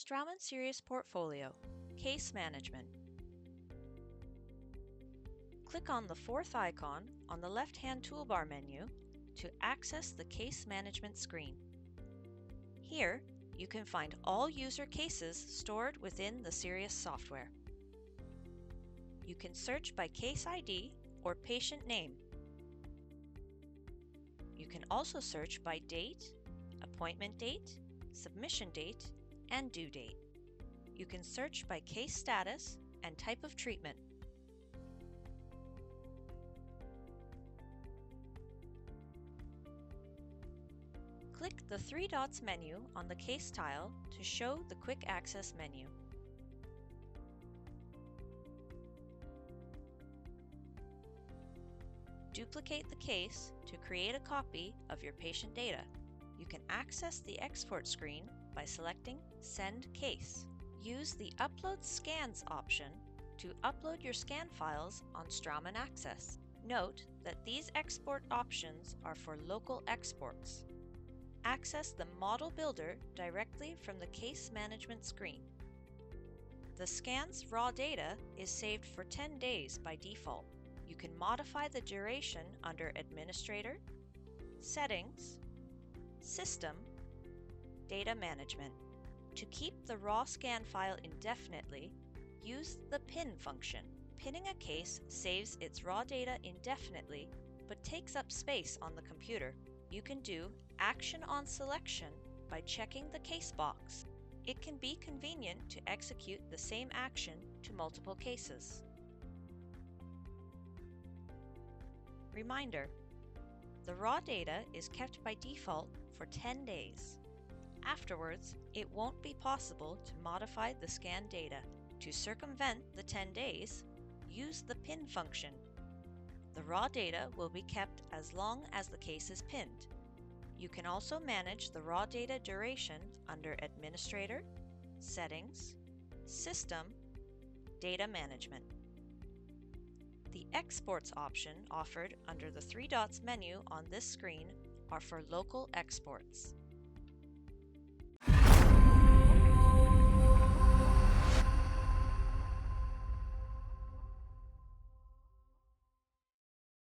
Straumann SIRIOS Portfolio, Case Management. Click on the fourth icon on the left-hand toolbar menu to access the Case Management screen. Here, you can find all user cases stored within the SIRIOS software. You can search by case ID or patient name. You can also search by date, appointment date, submission date, and due date. You can search by case status and type of treatment. Click the three dots menu on the case tile to show the quick access menu. Duplicate the case to create a copy of your patient data. You can access the export screen by selecting Send Case. Use the Upload Scans option to upload your scan files on Straumann Access. Note that these export options are for local exports. Access the Model Builder directly from the Case Management screen. The scan's raw data is saved for 10 days by default. You can modify the duration under Administrator, Settings, System, Data Management. To keep the raw scan file indefinitely, use the pin function. Pinning a case saves its raw data indefinitely but takes up space on the computer. You can do Action on Selection by checking the case box. It can be convenient to execute the same action to multiple cases. Reminder: the raw data is kept by default for 10 days. Afterwards, it won't be possible to modify the scanned data. To circumvent the 10 days, use the pin function. The raw data will be kept as long as the case is pinned. You can also manage the raw data duration under Administrator, Settings, System, Data Management. The exports option offered under the three dots menu on this screen are for local exports.